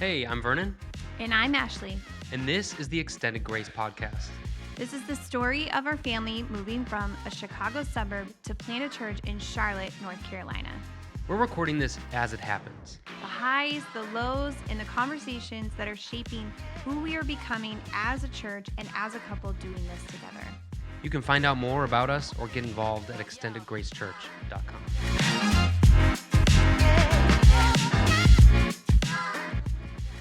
Hey, I'm Vernon, And I'm Ashley. and this is the Extended Grace Podcast. This is the story of our family moving from a Chicago suburb to plant a church in Charlotte, North Carolina. We're recording this as it happens. The highs, the lows, and the conversations that are shaping who we are becoming as a church and as a couple doing this together. You can find out more about us or get involved at extendedgracechurch.com.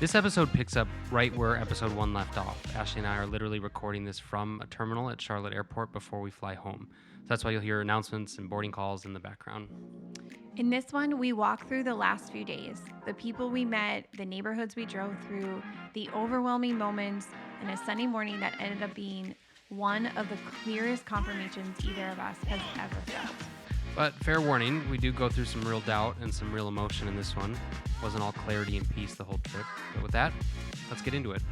This episode picks up right where episode 1 left off. Ashley and I are literally recording this from a terminal at Charlotte Airport before we fly home. So that's why you'll hear announcements and boarding calls in the background. In this one, we walk through the last few days, the people we met, the neighborhoods we drove through, the overwhelming moments, and a Sunday morning that ended up being one of the clearest confirmations either of us has ever felt. But fair warning, we do go through some real doubt and some real emotion in this one. Wasn't all clarity and peace the whole trip. But with that, let's get into it.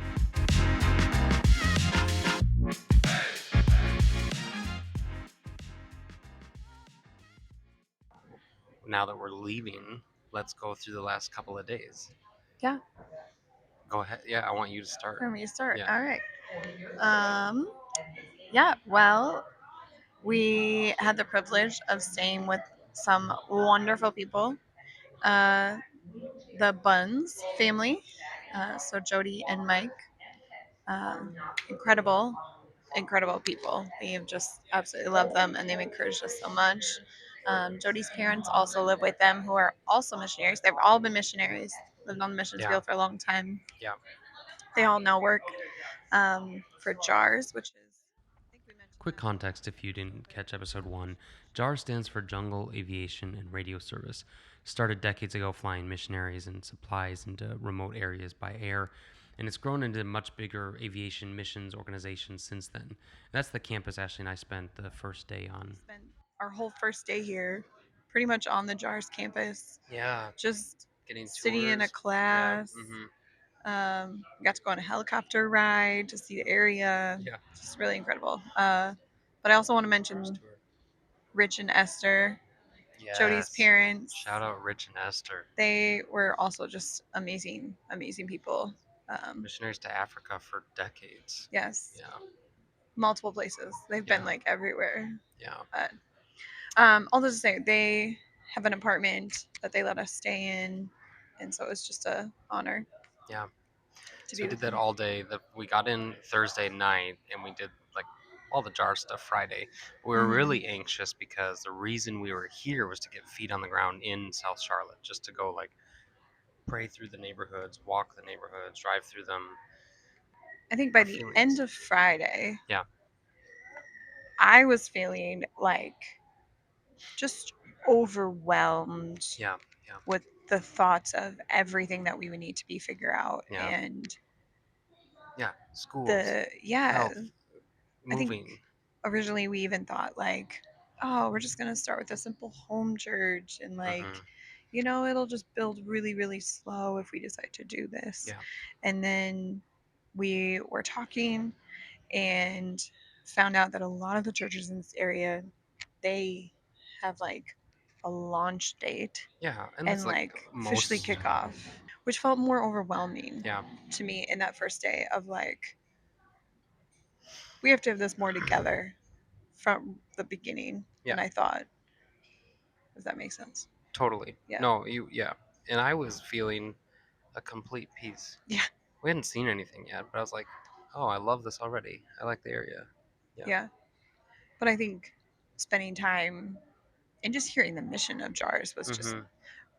Now that we're leaving, let's go through the last couple of days. Yeah. Go ahead. Yeah, I want you to start. For me to start. Yeah. All right. Well, we had the privilege of staying with some wonderful people. The Buns family, so Jody and Mike, incredible people. We have just absolutely loved them, and they've encouraged us so much. Jody's parents also live with them, who are also missionaries. They've all been missionaries, lived on the missions field for a long time. Yeah. They all now work for JAARS, which is, I think we mentioned. Quick context if you didn't catch episode 1. JAARS stands for Jungle Aviation and Radio Service. Started decades ago flying missionaries and supplies into remote areas by air, and it's grown into a much bigger aviation missions organization since then. And that's the campus Ashley and I spent the first day on. Spent our whole first day here, pretty much on the JAARS campus, Yeah, just getting sitting in a tours. class. Yeah. Mm-hmm. Got to go on a helicopter ride to see the area. Yeah. Just really incredible. But I also want to mention First tour. Rich and Esther, Yes. Jody's parents. Shout out Rich and Esther. They were also just amazing people. Missionaries to Africa for decades. Yes. Yeah. Multiple places. They've been like everywhere. Yeah. But all this to say, they have an apartment that they let us stay in, and so it's just an honor. Yeah. To So be we with did that them. all day. We got in Thursday night, and we did like all the jar stuff Friday. We were really anxious because the reason we were here was to get feet on the ground in South Charlotte, just to go like pray through the neighborhoods, walk the neighborhoods, drive through them. I think by Our the feelings. end of Friday, Yeah. I was feeling like just overwhelmed Yeah. with the thoughts of everything that we would need to figure out. Yeah. And Yeah. Schools. health, I think moving. originally we even thought like, oh, we're just going to start with a simple home church and like, it'll just build really, really slow if we decide to do this. Yeah. And then we were talking and found out that a lot of the churches in this area, they have like a launch date Yeah. and like officially kick off, which felt more overwhelming to me in that first day of like, we have to have this more together from the beginning than I thought. Does that make sense? Totally. Yeah. No, and I was feeling a complete peace. Yeah. We hadn't seen anything yet, but I was like, oh, I love this already. I like the area. Yeah. But I think spending time and just hearing the mission of JAARS was just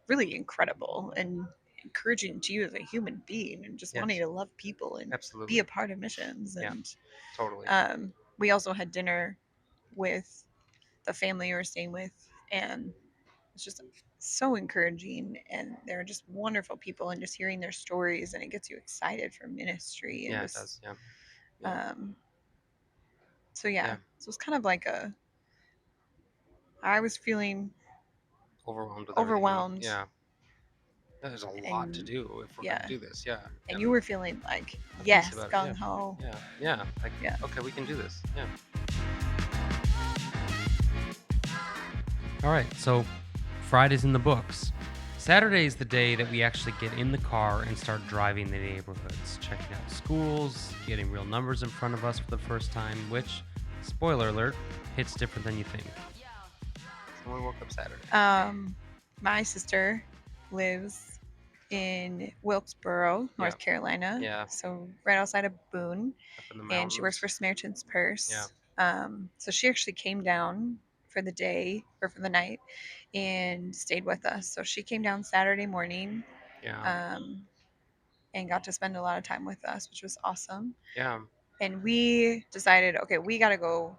really incredible and encouraging to you as a human being and just wanting to love people and be a part of missions. And totally. We also had dinner with the family we were staying with, and it's just so encouraging, and they're just wonderful people, and just hearing their stories, and it gets you excited for ministry. And it does. Yeah. So it's kind of like I was feeling overwhelmed. Yeah. There's a lot to do if we're going to do this. Yeah. And you were feeling like, yes, gung ho. Yeah. Like, okay, we can do this. Yeah. All right. So Friday's in the books. Saturday is the day that we actually get in the car and start driving the neighborhoods, checking out schools, getting real numbers in front of us for the first time, which, spoiler alert, hits different than you think. So we woke up Saturday. My sister lives in Wilkesboro, North Carolina. Yeah. So right outside of Boone. Up in the mountains. And she works for Samaritan's Purse. Yeah. So she actually came down for the day or for the night and stayed with us. So she came down Saturday morning. Yeah. And got to spend a lot of time with us, which was awesome. Yeah. And we decided, okay, we got to go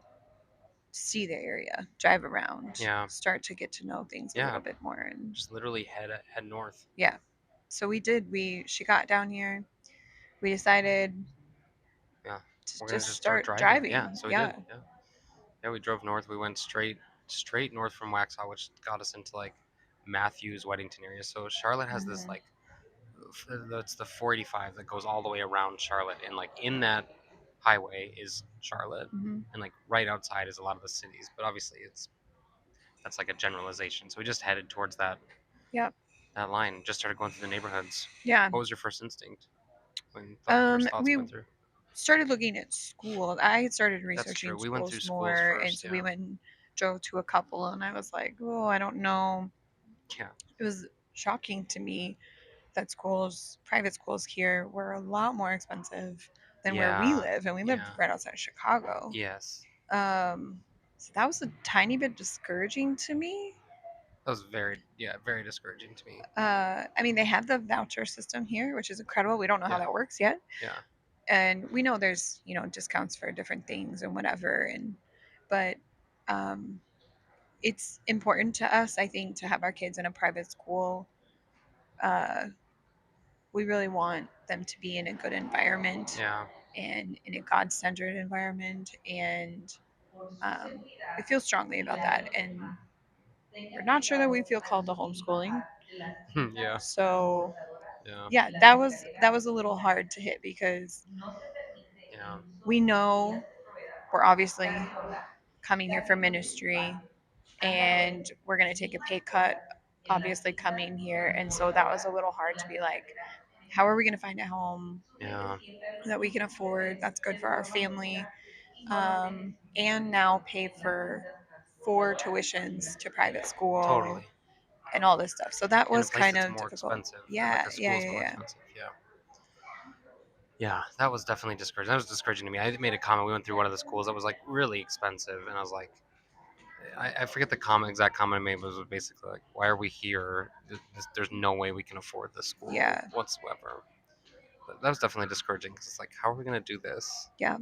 see the area, drive around, start to get to know things a little bit more, and just literally head north. Yeah. So we did. She got down here. We decided. Yeah. To just start driving. Yeah. So we did. Yeah. Yeah. We drove north. We went straight north from Waxhaw, which got us into like Matthews, Weddington area. So Charlotte has this like that's the 485 that goes all the way around Charlotte, and like in that highway is Charlotte, and like right outside is a lot of the cities, but obviously that's like a generalization. So we just headed towards that line, just started going through the neighborhoods. Yeah. What was your first instinct when first thoughts we went through? Started looking at schools. I had started researching we went through schools more, first, and so we went and drove to a couple, and I was like, oh, I don't know. Yeah. It was shocking to me that private schools here were a lot more expensive than where we live, and we live right outside of Chicago. Yes. So that was a tiny bit discouraging to me. That was very discouraging to me. I mean, they have the voucher system here, which is incredible. We don't know how that works yet. Yeah. And we know there's, discounts for different things and whatever. But it's important to us, I think, to have our kids in a private school. We really want them to be in a good environment. Yeah. And in a God-centered environment. And we feel strongly about that. And we're not sure that we feel called to homeschooling. Yeah. So yeah, that was a little hard to hit because we know we're obviously coming here for ministry and we're going to take a pay cut obviously coming here, and so that was a little hard to be like, how are we going to find a home that we can afford that's good for our family, and now pay for 4 tuitions to private school. Totally. And all this stuff. So that was kind of more difficult. Expensive. Yeah, Like more expensive. Yeah, that was definitely discouraging. That was discouraging to me. I made a comment. We went through one of the schools that was like really expensive, and I was like, I forget the exact comment I made, but it was basically like, why are we here? There's no way we can afford this school whatsoever. But that was definitely discouraging because it's like, how are we going to do this? Yeah.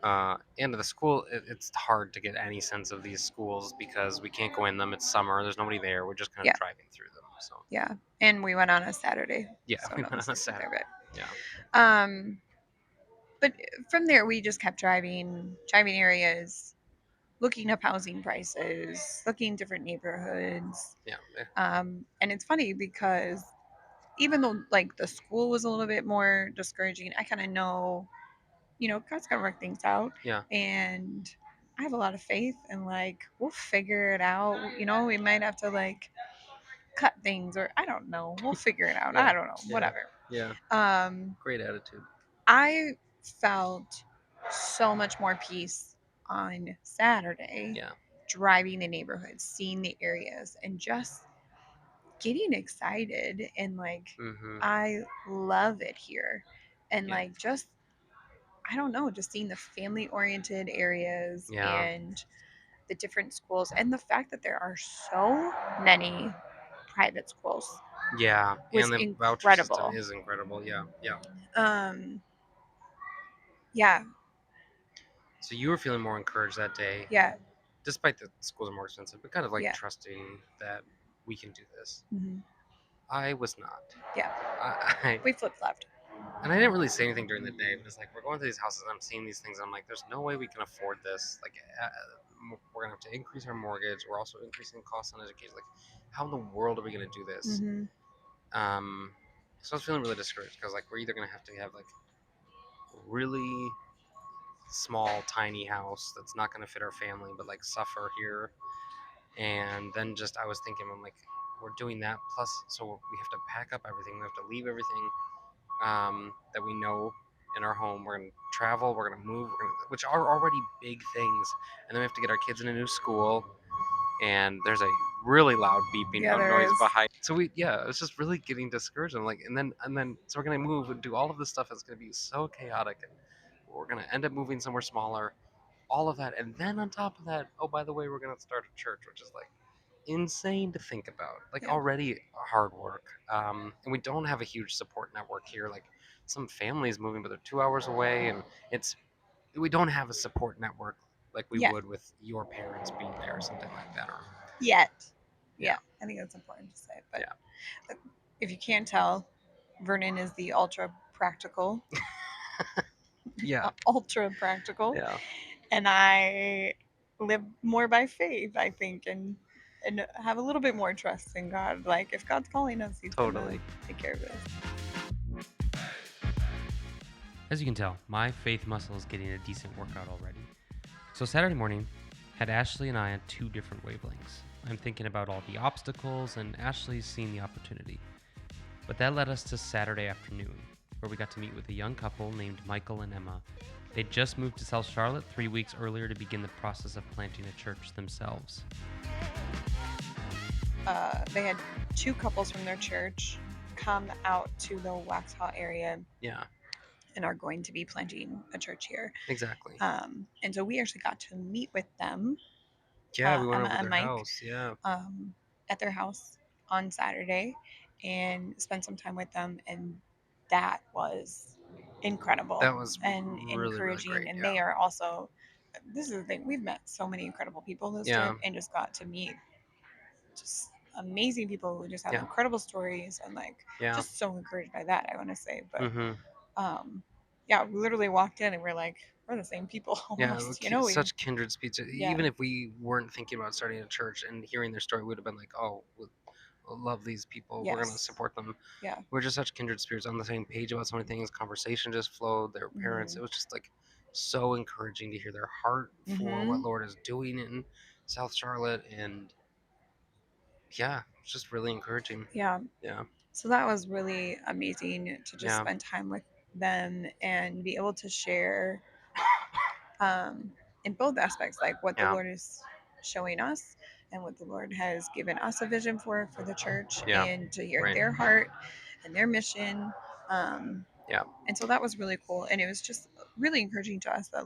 And the school, it's hard to get any sense of these schools because we can't go in them. It's summer. There's nobody there. We're just kind of driving through them. So yeah, and we went on a Saturday. Yeah, so we went on a Saturday. But from there, we just kept driving areas, looking up housing prices, looking different neighborhoods. Yeah. And it's funny because even though like the school was a little bit more discouraging, I kind of know, God's gonna work things out. Yeah. And I have a lot of faith, and like we'll figure it out. We might have to like cut things, or I don't know. We'll figure it out. I don't know. Whatever. Yeah. Great attitude. I felt so much more peace on Saturday. Yeah. Driving the neighborhoods, seeing the areas, and just getting excited. And like, I love it here. And like, just, I don't know, just seeing the family oriented areas and the different schools, and the fact that there are so many private schools. Yeah, was and the incredible. voucher system is incredible. Yeah. Yeah. So you were feeling more encouraged that day. Yeah. Despite the schools are more expensive, but kind of like trusting that we can do this. Mm-hmm. I was not. Yeah. We flip-flopped. And I didn't really say anything during the day, but it's like, we're going to these houses, I'm seeing these things, and I'm like, there's no way we can afford this. Like, we're going to have to increase our mortgage. We're also increasing costs on education. Like, how in the world are we going to do this? Mm-hmm. So I was feeling really discouraged because, like, we're either going to have, like, really small, tiny house that's not going to fit our family, but, like, suffer here. And then I was thinking, I'm like, we're doing that. Plus, so we have to pack up everything. We have to leave everything that we know in our home. We're gonna travel. We're gonna move. Which are already big things. And then we have to get our kids in a new school. And there's a really loud beeping noise behind. So it's just really getting discouraged. I'm like, and then so we're gonna move and do all of this stuff. It's gonna be so chaotic, and we're gonna end up moving somewhere smaller. All of that, and then on top of that, oh, by the way, we're gonna start a church, which is like insane to think about. Like already hard work, and we don't have a huge support network here. Like some families moving, but they're 2 hours away, and we don't have a support network like we would with your parents being there or something like that. Or Yet. Yeah, I think that's important to say. But if you can't tell, Vernon is the ultra practical. Ultra practical. Yeah. And I live more by faith, I think, and have a little bit more trust in God. Like if God's calling us, He's gonna take care of us. As you can tell, my faith muscle is getting a decent workout already. So Saturday morning, had Ashley and I on 2 different wavelengths. I'm thinking about all the obstacles, and Ashley's seeing the opportunity. But that led us to Saturday afternoon, where we got to meet with a young couple named Michael and Emma. They'd just moved to South Charlotte 3 weeks earlier to begin the process of planting a church themselves. They had 2 couples from their church come out to the Waxhaw area. Yeah. And are going to be planting a church here. Exactly. And so we actually got to meet with them. Yeah, we went over to their house. Yeah. At their house on Saturday and spent some time with them, and that was incredible. That was and really, encouraging. really great, and they are also. This is the thing. We've met so many incredible people this trip, and just got to meet just amazing people who just have incredible stories, and just so encouraged by that. I want to say, but we literally walked in and we're like, we're the same people almost. Such kindred spirits. Even if we weren't thinking about starting a church and hearing their story, we would have been like, oh, we'll love these people. We're gonna support them. Yeah, we're just such kindred spirits, on the same page about so many things. Conversation just flowed. Their parents. It was just like so encouraging to hear their heart for what Lord is doing in South Charlotte, and it's just really encouraging. Yeah. So that was really amazing to just spend time with them and be able to share in both aspects, like what the Lord is showing us and what the Lord has given us a vision for the church, and to hear their heart and their mission. And so that was really cool, and it was just really encouraging to us that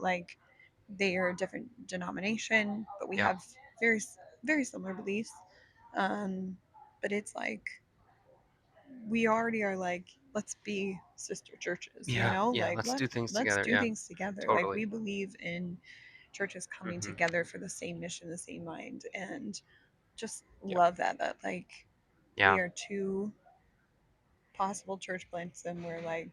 they are a different denomination, but we have very, very similar beliefs. But it's like we already are let's be sister churches, let's do things together. Totally. Like we believe in churches coming together for the same mission, the same mind, and just love that we are 2 possible church plants, and we're like,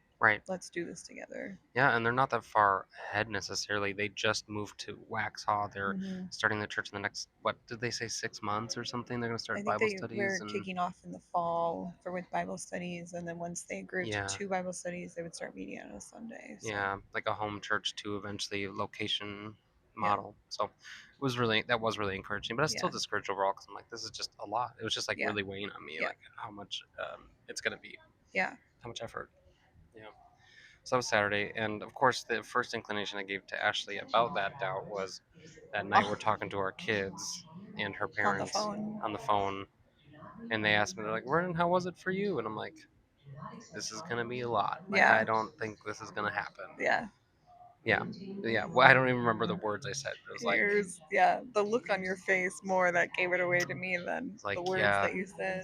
let's do this together. Yeah, and they're not that far ahead necessarily. They just moved to Waxhaw. They're starting the church in the next, what did they say, 6 months or something? They're going to start Bible studies. They're kicking off in the fall with Bible studies, and then once they grew to 2 Bible studies, they would start meeting on a Sunday. So. Yeah, like a home church too, eventually location model. So that was really encouraging, but I was still discouraged overall because I'm like, this is just a lot. It was just really weighing on me, like how much it's going to be. Yeah. How much effort. Yeah. So that was Saturday, and of course, the first inclination I gave to Ashley about that doubt was that night we're talking to our kids and her parents on the phone, and they asked me, they're like, "Vernon, how was it for you?" And I'm like, "This is gonna be a lot. Like, I don't think this is gonna happen." Yeah. Well, I don't even remember the words I said. It was like, the look on your face more that gave it away to me than the words that you said.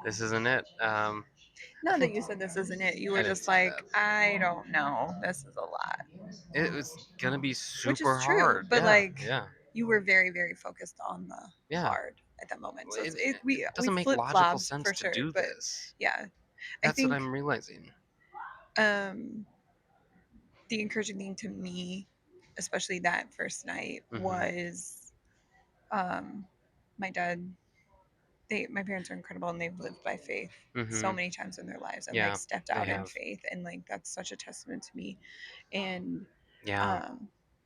This isn't it. Not that you said this isn't it. You were just like, I don't know. This is a lot. It was gonna be super Which is true, hard. but you were very, very focused on the hard at that moment. So it doesn't make logical sense to do this. Yeah, that's what I'm realizing. The encouraging thing to me, especially that first night, was my dad. My parents are incredible, and they've lived by faith so many times in their lives, and stepped out in faith, and that's such a testament to me. And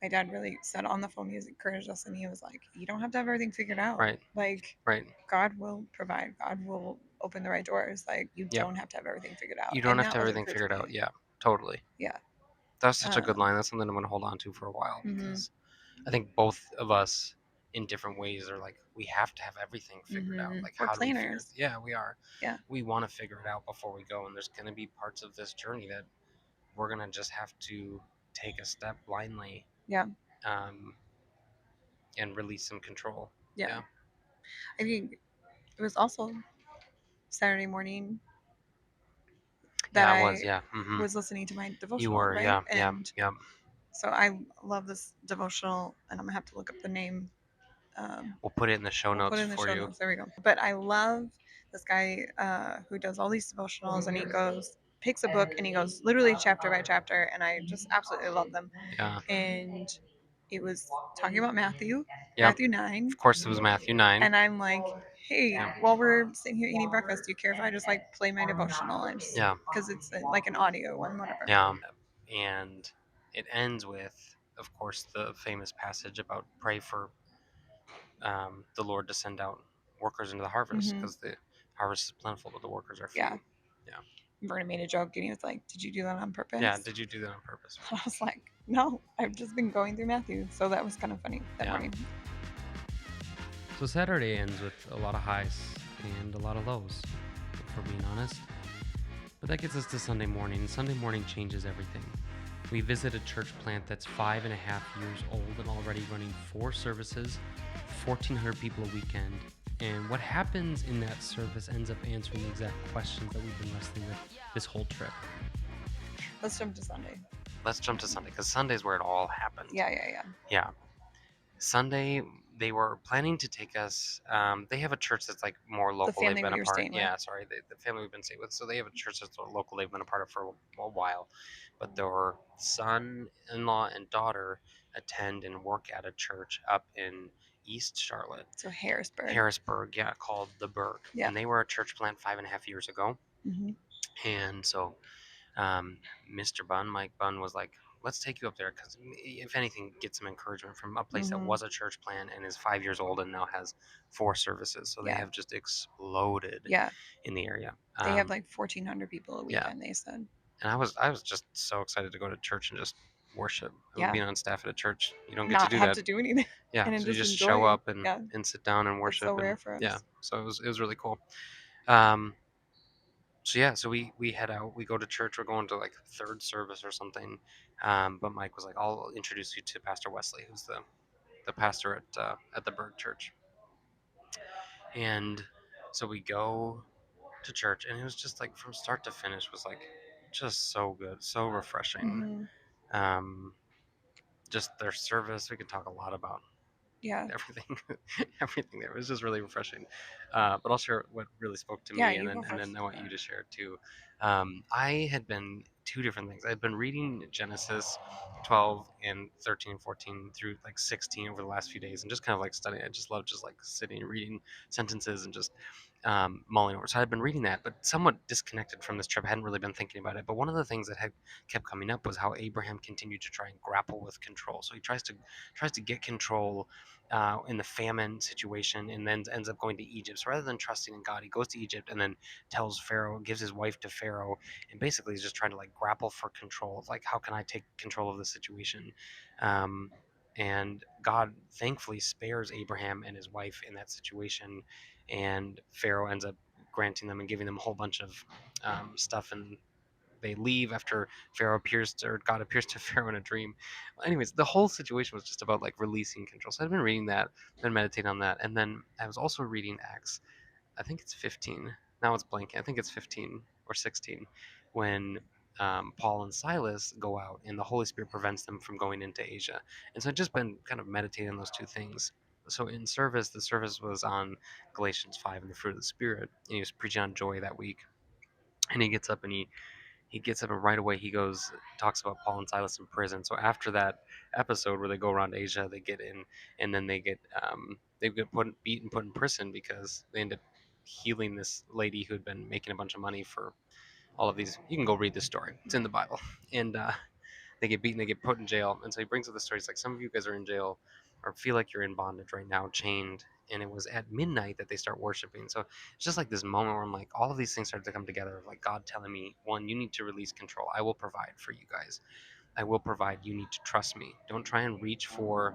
my dad really said on the phone, he encouraged us, and he was like, "You don't have to have everything figured out. Right. Like, Right. God will provide. God will open the right doors. Like, you Yep. don't have to have everything figured out." You don't And have that to have was everything figured out. encouraging. Yeah, totally. Yeah. That's such a good line. That's something I'm going to hold on to for a while because I think both of us in different ways are like, we have to have everything figured out. Like, We're how do we figure it? planners. Yeah, we are. Yeah. We want to figure it out before we go, and there's going to be parts of this journey that we're going to just have to take a step blindly. Yeah. And release some control. Yeah. I think it was also Saturday morning that Yeah, it was. Yeah. was listening to my devotional. You were. Right? Yeah. And Yeah. so I love this devotional, and I'm gonna have to look up the name. We'll put it in the show notes put it in the for show you. notes. There we go. But I love this guy who does all these devotionals, and he picks a book, and he goes literally chapter by chapter, and I just absolutely love them. Yeah. And it was talking about Matthew, Yep. Matthew 9. Of course, it was Matthew 9. And I'm like, hey, while we're sitting here eating breakfast, do you care if I just like play my devotional? And just, because it's like an audio one, whatever. Yeah. And it ends with, of course, the famous passage about pray for the Lord to send out workers into the harvest because the harvest is plentiful, but the workers are few. Yeah. Vernon made a joke, and he was like, "Did you do that on purpose?" Yeah, did you do that on purpose? I was like, "No, I've just been going through Matthew," so that was kind of funny that morning. So Saturday ends with a lot of highs and a lot of lows, if we're being honest. But that gets us to Sunday morning. Sunday morning changes everything. We visit a church plant that's 5.5 years old and already running 4 services, 1,400 people a weekend. And what happens in that service ends up answering the exact questions that we've been wrestling with this whole trip. Let's jump to Sunday. Because Sunday's where it all happened. Yeah. Sunday, they were planning to take us. They have a church that's like more local. The family they've been we were apart. staying with. Yeah, sorry, the family we've been staying with. So they have a church that's local. They've been a part of for a while, but their son-in-law and daughter attend and work at a church up in East Charlotte. So Harrisburg. Yeah, called the Berg. Yeah. And they were a church plant 5.5 years ago. And so Mr. Bunn, Mike Bunn, was like, let's take you up there because if anything, get some encouragement from a place that was a church plant and is 5 years old and now has 4 services. So they have just exploded in the area. They have like 1,400 people a weekend, they said. And I was just so excited to go to church and just worship. Being on staff at a church, you don't get Not to do have that. to do anything. Yeah, and so you just enjoy show it. up and sit down and worship. It's so rare for us. Yeah, so it was really cool. So we head out. We go to church. We're going to like third service or something. But Mike was like, "I'll introduce you to Pastor Wesley, who's the pastor at the Berg Church." And so we go to church, and it was just like from start to finish was like just so good, so refreshing. Just their service. We could talk a lot about everything there. It was just really refreshing. But I'll share what really spoke to me, and then I want you to share too. I had been 2 different things. I had been reading Genesis 12 and 13 and 14 through like 16 over the last few days, and just kind of like studying. I just love just like sitting and reading sentences and just mulling over. So I had been reading that, but somewhat disconnected from this trip. I hadn't really been thinking about it. But one of the things that had kept coming up was how Abraham continued to try and grapple with control. So he tries to get control in the famine situation, and then ends up going to Egypt. So rather than trusting in God, he goes to Egypt and then tells Pharaoh, gives his wife to Pharaoh, and basically is just trying to like grapple for control of like, how can I take control of the situation? And God thankfully spares Abraham and his wife in that situation, and Pharaoh ends up granting them and giving them a whole bunch of stuff, and they leave after God appears to Pharaoh in a dream. Well, anyways, the whole situation was just about like releasing control. So I've been reading that, been meditating on that, and then I was also reading Acts. I think it's 15. Now it's blanking. I think it's 15 or 16 when Paul and Silas go out and the Holy Spirit prevents them from going into Asia. And so I've just been kind of meditating on those 2 things. So in service, the service was on Galatians 5 and the fruit of the Spirit, and he was preaching on joy that week. And he gets up and right away he talks about Paul and Silas in prison. So after that episode where they go around Asia, they get in, and then they get beaten, put in prison because they end up healing this lady who had been making a bunch of money for all of these. You can go read this story. It's in the Bible. And they get beaten, they get put in jail. And so he brings up the story. It's like, some of you guys are in jail or feel like you're in bondage right now, chained. And it was at midnight that they start worshiping. So it's just like this moment where I'm like, all of these things start to come together of like God telling me, one, you need to release control. I will provide for you guys. I will provide. You need to trust me. Don't try and reach for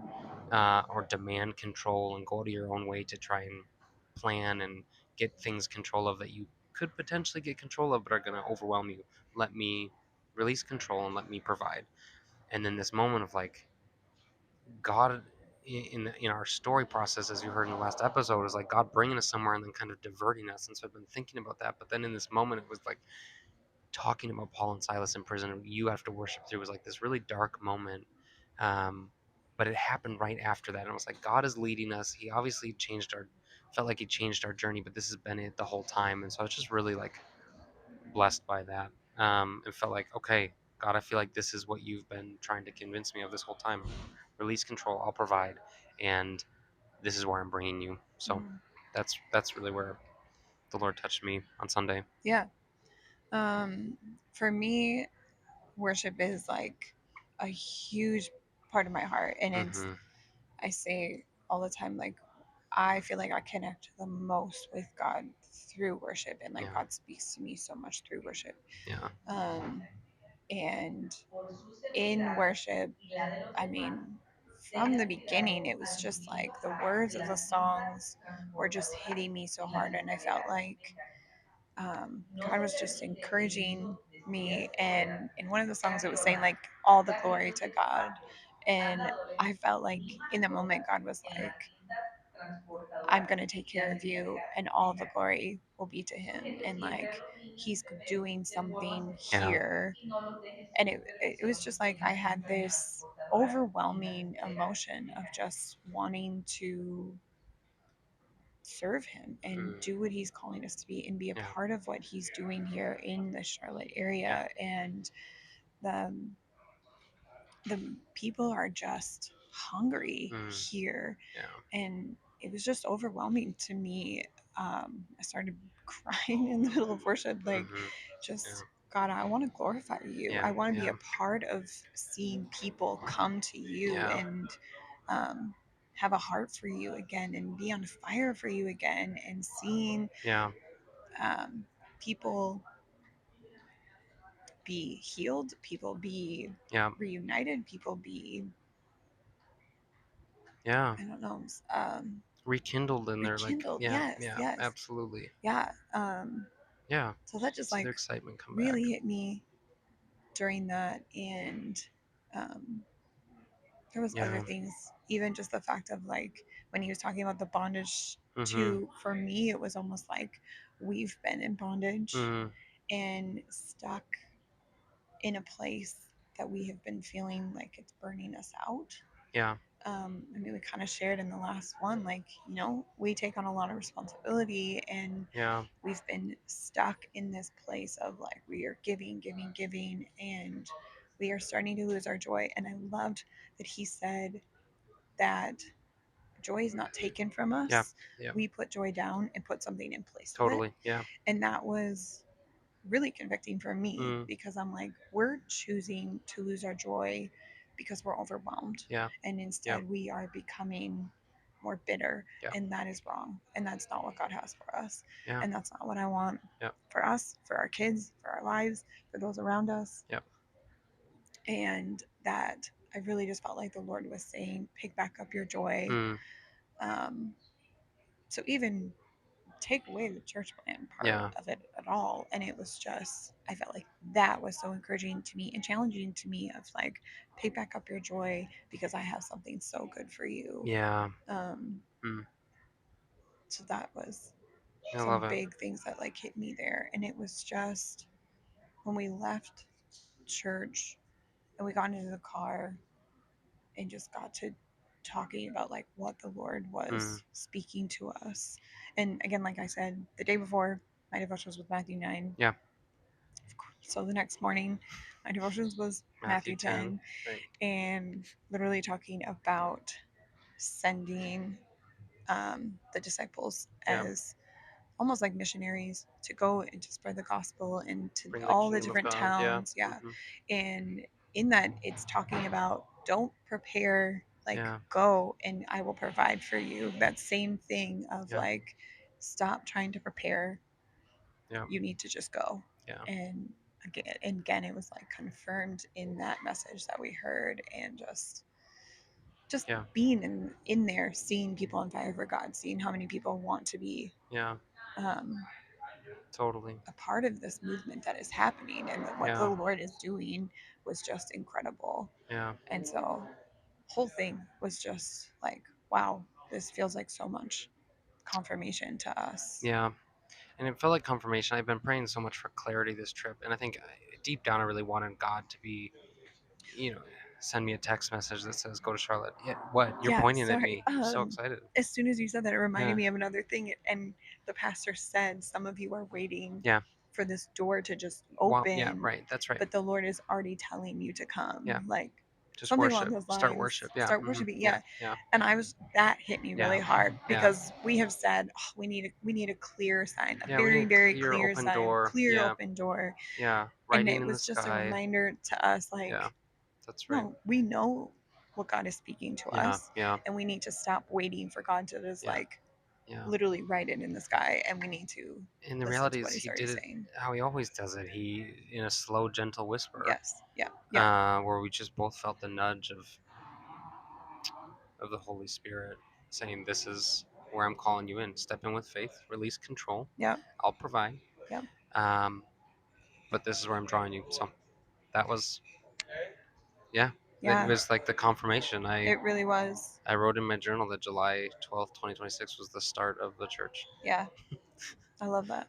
or demand control and go to your own way to try and plan and get things control of that you could potentially get control of but are going to overwhelm you. Let me release control and let me provide. And then this moment of like God in our story process, as you heard in the last episode, is like God bringing us somewhere and then kind of diverting us. And so I've been thinking about that. But then in this moment, it was like talking about Paul and Silas in prison, and you have to worship through, was like this really dark moment. Um, but it happened right after that, and it was like God is leading us. He obviously felt like he changed our journey, but this has been it the whole time. And so I was just really like blessed by that. It felt like, okay, God, I feel like this is what you've been trying to convince me of this whole time. Release control, I'll provide, and this is where I'm bringing you. So that's really where the Lord touched me on Sunday. Yeah. For me, worship is like a huge part of my heart, and it's, Mm-hmm. I say all the time, like, I feel like I connect the most with God through worship, and like Yeah. God speaks to me so much through worship. Yeah. And in worship, I mean, from the beginning, it was just like the words of the songs were just hitting me so hard, and I felt like God was just encouraging me. And in one of the songs, it was saying like all the glory to God, and I felt like in the moment, God was like, I'm going to take care of you, and all the glory will be to him. And like, he's doing something Yeah. here. And it was just like I had this overwhelming emotion of just wanting to serve him and Mm. do what he's calling us to be and be a Yeah. part of what he's doing here in the Charlotte Yeah. area. And the the people are just hungry Mm. here, Yeah. and it was just overwhelming to me. I started crying in the middle of worship, like, Mm-hmm. just God, I want to glorify you. Yeah. I want to be Yeah. a part of seeing people come to you Yeah. and um, have a heart for you again and be on fire for you again, and seeing Yeah. um, people be healed, people be Yeah. reunited, people be, Yeah. I don't know, Rekindled in there, like, rekindled. yeah, Yes, yeah, yes, absolutely. yeah. Yeah. So that just See like their excitement come back. really hit me during that. And um, there was other Yeah. things, even just the fact of like when he was talking about the bondage Mm-hmm. too. For me, it was almost like we've been in bondage Mm-hmm. and stuck in a place that we have been feeling like it's burning us out. Yeah. I mean, we kind of shared in the last one, like, we take on a lot of responsibility, and Yeah. we've been stuck in this place of like, we are giving, giving, giving, and we are starting to lose our joy. And I loved that he said that joy is not taken from Yeah. us. Yeah. We put joy down and put something in place of it. Totally. Yeah. And that was really convicting for me, Mm. because I'm like, we're choosing to lose our joy because we're overwhelmed. Yeah. And Yeah. instead, we are becoming more bitter. Yeah. And that is wrong. And that's not what God has for us. Yeah. And that's not what I want Yeah. for us, for our kids, for our lives, for those around us. Yeah. And that I really just felt like the Lord was saying, pick back up your joy. Mm. Um, so even take away the church plan part Yeah. of it at all. And it was just, I felt like that was so encouraging to me and challenging to me of like, pick back up your joy because I have something so good for you. Yeah. Um, Mm. so that was I love some it. big things that like hit me there. And it was just when we left church and we got into the car and just got to talking about like what the Lord Mm. was speaking to us. And again, like I said, the day before, my devotions was Matthew 9. Yeah. So the next morning, my devotions was Matthew Matthew 10. 10, Right. and literally talking about sending the disciples Yeah. as almost like missionaries to go and to spread the gospel and to Bring the all the kingdom of different God. Yeah. towns. Yeah. Mm-hmm. And in that it's talking about don't prepare, like go and I will provide for you. That same thing of like, stop trying to prepare. You need to just go. And again, it was like confirmed in that message that we heard, and just being in there, seeing people on fire for God, seeing how many people want to be totally a part of this movement that is happening, and what the Lord is doing was just incredible. And so whole thing was just like, wow, this feels like so much confirmation to us. And it felt like confirmation. I've been praying so much for clarity this trip, and I think deep down I really wanted God to be, send me a text message that says, go to Charlotte. What? You're pointing at me. I'm so excited. As soon as you said that, it reminded me of another thing. And the pastor said, some of you are waiting for this door to just open. Right. That's right. But the Lord is already telling you to come. Like, just something worship. along those lines. Start worship. Start worshiping. And that hit me really hard, because we have said, we need a clear sign, a very, very clear sign, clear open door. Writing and it was just sky. A reminder to us, like, that's right. No, we know what God is speaking to us, and we need to stop waiting for God to just literally write it in the sky, and we need to. And the reality is, he did it how he always does it. He, in a slow, gentle whisper. Where we just both felt the nudge of the Holy Spirit saying, "This is where I'm calling you in. Step in with faith. Release control. I'll provide. But this is where I'm drawing you." So that was, it was like the confirmation. It really was. I wrote in my journal that July 12th, 2026 was the start of the church. I love that.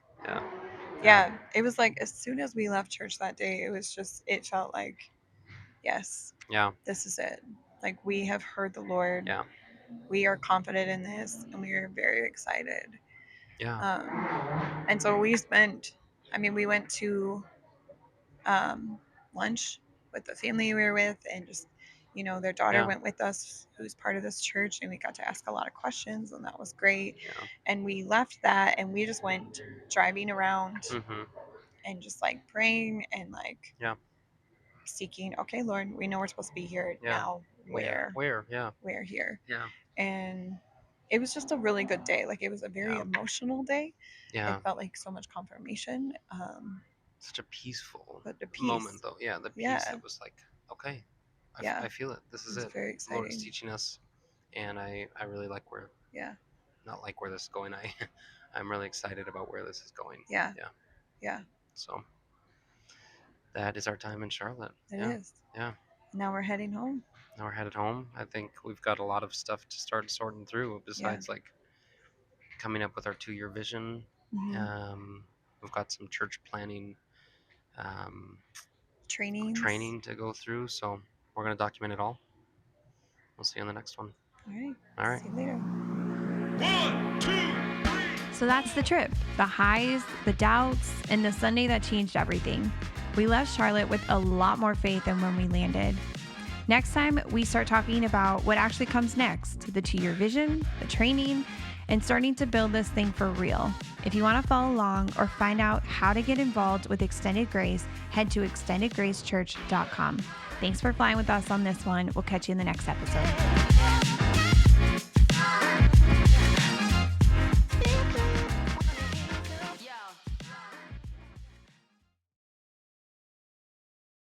Yeah. It was like, as soon as we left church that day, it felt like, yes, this is it. Like, we have heard the Lord. We are confident in this, and we are very excited. And so we went to lunch with the family we were with, and just, their daughter went with us, who's part of this church, and we got to ask a lot of questions, and that was great. And we left that, and we just went driving around and just like praying and like seeking, okay, Lord, we know we're supposed to be here now. Where here? And it was just a really good day. Like, it was a very emotional day. It felt like so much confirmation. Such a peaceful moment, though. The peace that was like, okay, I feel it. This is it. Very exciting. The Lord is teaching us, and I really like where. Not like where this is going. I'm really excited about where this is going. Yeah. So that is our time in Charlotte. It is. Now we're heading home. I think we've got a lot of stuff to start sorting through, besides like coming up with our 2-year vision. We've got some church planning training to go through, so we're going to document it all. We'll see you on the next one. All right. See you later. 1, 2, 3. So that's the trip. The highs, the doubts, and the Sunday that changed everything. We left Charlotte with a lot more faith than when we landed. Next time, we start talking about what actually comes next, the 2-year vision, the training, and starting to build this thing for real. If you want to follow along or find out how to get involved with Extended Grace, head to extendedgracechurch.com. Thanks for flying with us on this one. We'll catch you in the next episode.